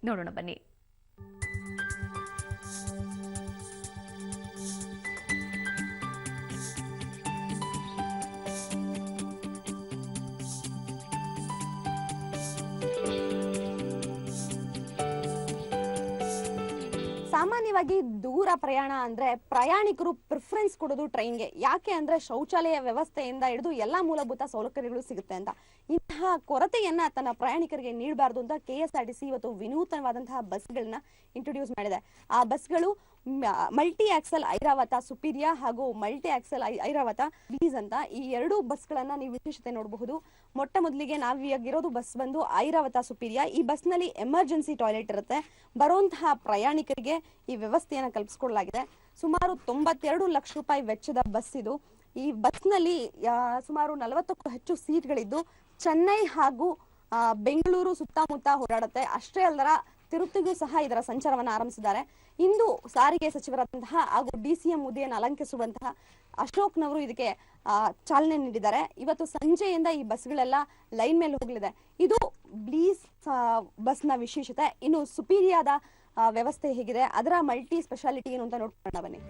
ನೋಡೋಣ ಬನ್ನಿ. ಸಾಮಾನ್ಯವಾಗಿ ದೂರ ಪ್ರಯಾಣ ಅಂದ್ರೆ ಪ್ರಯಾಣಿಕರು ಪ್ರಿಫರೆನ್ಸ್ ಕೊಡೋದು ಟ್ರೈನ್ಗೆ. ಯಾಕೆ ಅಂದ್ರೆ ಶೌಚಾಲಯ ವ್ಯವಸ್ಥೆಯಿಂದ ಹಿಡಿದು ಎಲ್ಲಾ ಮೂಲಭೂತ ಸೌಲಭ್ಯಗಳು ಸಿಗುತ್ತೆ ಅಂತ. ಇಂತಹ ಕೊರತೆಯನ್ನ ತನ್ನ ಪ್ರಯಾಣಿಕರಿಗೆ ನೀಡಬಾರದು ಅಂತ KSRTC ಇವತ್ತು ವಿನೂತನವಾದಂತಹ ಬಸ್ಗಳನ್ನ ಇಂಟ್ರೊಡ್ಯೂಸ್ ಮಾಡಿದೆ. ಆ ಬಸ್ಗಳು ಮಲ್ಟಿ ಆಕ್ಸಲ್ ಐರಾವತ ಸುಪೀರಿಯಾ ಹಾಗೂ ಮಲ್ಟಿ ಆಕ್ಸಲ್ ಐರಾವತ ಬ್ಲೀಸ್ ಅಂತ ಈ ಎರಡು ಬಸ್ಗಳನ್ನ ನೀವು ವಿಶೇಷತೆ ನೋಡಬಹುದು. ಮೊಟ್ಟ ಮೊದಲಿಗೆ ನಾವಿಗಿರೋದು ಬಸ್ ಬಂದು ಐರಾವತ ಸುಪೀರಿಯಾ. ಈ ಬಸ್ ನಲ್ಲಿ ಎಮರ್ಜೆನ್ಸಿ ಟಾಯ್ಲೆಟ್ ಇರುತ್ತೆ. ಬರುವಂತಹ ಪ್ರಯಾಣಿಕರಿಗೆ ಈ ವ್ಯವಸ್ಥೆಯನ್ನು ಕಲ್ಪಿಸಿಕೊಡಲಾಗಿದೆ. ಸುಮಾರು 92 ಲಕ್ಷ ರೂಪಾಯಿ ವೆಚ್ಚದ ಬಸ್ ಇದು. ಈ ಬಸ್ ನಲ್ಲಿ ಸುಮಾರು 40ಕ್ಕೂ ಹೆಚ್ಚು ಸೀಟ್ಗಳಿದ್ದು ಚೆನ್ನೈ ಹಾಗೂ ಬೆಂಗಳೂರು ಸುತ್ತಮುತ್ತ ಓಡಾಡುತ್ತೆ. ಅಷ್ಟೇ ಅಲ್ಲರ ತಿರುಪತಿಗೂ ಸಹ ಇದರ ಸಂಚಾರವನ್ನು ಆರಂಭಿಸಿದ್ದಾರೆ. ಇಂದು ಸಾರಿಗೆ ಸಚಿವರಾದಂತಹ ಹಾಗೂ DCM ಹುದ್ದೆಯನ್ನು ಅಲಂಕರಿಸುವಂತಹ ಅಶೋಕ್ನವರು ಇದಕ್ಕೆ ಚಾಲನೆ ನೀಡಿದ್ದಾರೆ. ಇವತ್ತು ಸಂಜೆಯಿಂದ ಈ ಬಸ್ಗಳೆಲ್ಲ ಲೈನ್ ಮೇಲೆ ಹೋಗಲಿದೆ. ಇದು ಬ್ಲೀಸ್ ಬಸ್ನ ವಿಶೇಷತೆ. ಇನ್ನು ಸುಪೀರಿಯಾದ ವ್ಯವಸ್ಥೆ ಹೇಗಿದೆ, ಅದರ ಮಲ್ಟಿ ಸ್ಪೆಷಾಲಿಟಿ ಏನು ಅಂತ ನೋಡ್ಕೊಳ್ಳೋಣ ಬನ್ನಿ.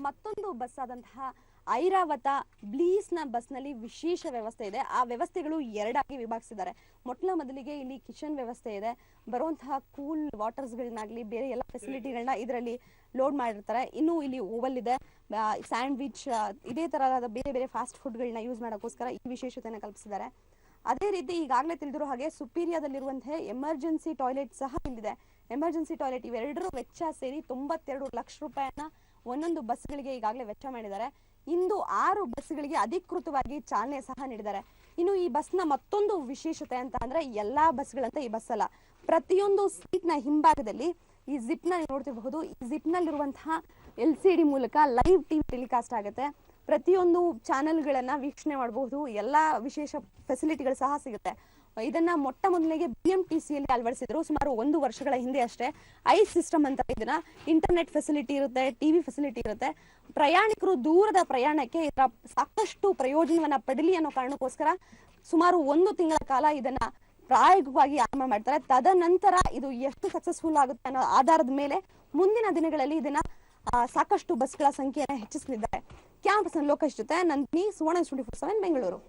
ಮತ್ತೊಂದು ಬಸ್ ಆದಂತಹ ಐರಾವತ ಬ್ಲೀಸ್ ನ ಬಸ್ ನಲ್ಲಿ ವಿಶೇಷ ವ್ಯವಸ್ಥೆ ಇದೆ. ಆ ವ್ಯವಸ್ಥೆಗಳು ಎರಡಾಗಿ ವಿಭಾಗಿಸಿದ್ದಾರೆ. ಮೊದಲಿಗೆ ಇಲ್ಲಿ ಕಿಚನ್ ವ್ಯವಸ್ಥೆ ಇದೆ. ಬರುವಂತಹ ಕೂಲ್ ವಾಟರ್ಸ್ ಗಳನ್ನಾಗ್ಲಿ ಬೇರೆ ಎಲ್ಲ ಫೆಸಿಲಿಟಿಗಳನ್ನ ಇದರಲ್ಲಿ ಲೋಡ್ ಮಾಡಿರ್ತಾರೆ. ಇನ್ನು ಇಲ್ಲಿ ಓವಲ್ ಇದೆ, ಸ್ಯಾಂಡ್ವಿಚ್, ಇದೇ ತರಹದ ಬೇರೆ ಬೇರೆ ಫಾಸ್ಟ್ ಫುಡ್ ಗಳನ್ನ ಯೂಸ್ ಮಾಡೋಕ್ಕೋಸ್ಕರ ಈ ವಿಶೇಷತೆಯನ್ನು ಕಲ್ಪಿಸಿದ್ದಾರೆ. ಅದೇ ರೀತಿ ಈಗಾಗಲೇ ತಿಳಿದಿರೋ ಹಾಗೆ ಸುಪೀರಿಯಾದಲ್ಲಿರುವಂತಹ ಎಮರ್ಜೆನ್ಸಿ ಟಾಯ್ಲೆಟ್ ಸಹ ಇಲ್ಲಿದೆ. ಎಮರ್ಜೆನ್ಸಿ ಟಾಯ್ಲೆಟ್ ಇವೆರಡರ ವೆಚ್ಚ ಸೇರಿ 92 ಲಕ್ಷ ರೂಪಾಯಿಯನ್ನ ಒಂದೊಂದು ಬಸ್ಗಳಿಗೆ ಈಗಾಗಲೇ ವೆಚ್ಚ ಮಾಡಿದ್ದಾರೆ. ಇಂದು 6 ಬಸ್ಗಳಿಗೆ ಅಧಿಕೃತವಾಗಿ ಚಾಲನೆ ಸಹ ನೀಡಿದ್ದಾರೆ. ಇನ್ನು ಈ ಬಸ್ನ ಮತ್ತೊಂದು ವಿಶೇಷತೆ ಅಂತ ಅಂದ್ರೆ ಎಲ್ಲಾ ಬಸ್ಗಳಂತ ಈ ಬಸ್ ಅಲ್ಲ, ಪ್ರತಿಯೊಂದು ಸೀಟ್ ನ ಹಿಂಭಾಗದಲ್ಲಿ ಈ ಜಿಪ್ ನ ನೋಡ್ತಿರಬಹುದು. ಈ ಜಿಪ್ ನಲ್ಲಿರುವಂತಹ LCD ಮೂಲಕ ಲೈವ್ ಟಿವಿ ಟೆಲಿಕಾಸ್ಟ್ ಆಗುತ್ತೆ. ಪ್ರತಿಯೊಂದು ಚಾನೆಲ್ಗಳನ್ನ ವೀಕ್ಷಣೆ ಮಾಡಬಹುದು. ಎಲ್ಲಾ ವಿಶೇಷ ಫೆಸಿಲಿಟಿಗಳು ಸಹ ಸಿಗುತ್ತೆ. ಇದನ್ನ ಮೊಟ್ಟ ಮೊದಲಿಗೆ BMTCಯಲ್ಲಿ ಅಳವಡಿಸಿದ್ರು ಸುಮಾರು 1 ವರ್ಷಗಳ ಹಿಂದೆ ಅಷ್ಟೇ. ಐಸ್ ಸಿಸ್ಟಮ್ ಅಂತ ಇದನ್ನ ಇಂಟರ್ನೆಟ್ ಫೆಸಿಲಿಟಿ ಇರುತ್ತೆ, ಟಿವಿ ಫೆಸಿಲಿಟಿ ಇರುತ್ತೆ. ಪ್ರಯಾಣಿಕರು ದೂರದ ಪ್ರಯಾಣಕ್ಕೆ ಇದರ ಸಾಕಷ್ಟು ಪ್ರಯೋಜನವನ್ನ ಪಡಲಿ ಅನ್ನೋ ಕಾರಣಕ್ಕೋಸ್ಕರ ಸುಮಾರು 1 ತಿಂಗಳ ಕಾಲ ಇದನ್ನ ಪ್ರಾಯೋಗಿಕವಾಗಿ ಆರಂಭ ಮಾಡ್ತಾರೆ. ತದನಂತರ ಇದು ಎಷ್ಟು ಸಕ್ಸಸ್ಫುಲ್ ಆಗುತ್ತೆ ಅನ್ನೋ ಆಧಾರದ ಮೇಲೆ ಮುಂದಿನ ದಿನಗಳಲ್ಲಿ ಇದನ್ನ ಸಾಕಷ್ಟು ಬಸ್ಗಳ ಸಂಖ್ಯೆಯನ್ನು ಹೆಚ್ಚಿಸಲಿದ್ದಾರೆ. ಕ್ಯಾಂಪಸ್ ಲೋಕೇಶ್ ಜೊತೆ ನಂದಿನಿ, ಸುವರ್ಣ 24/7 ಬೆಂಗಳೂರು.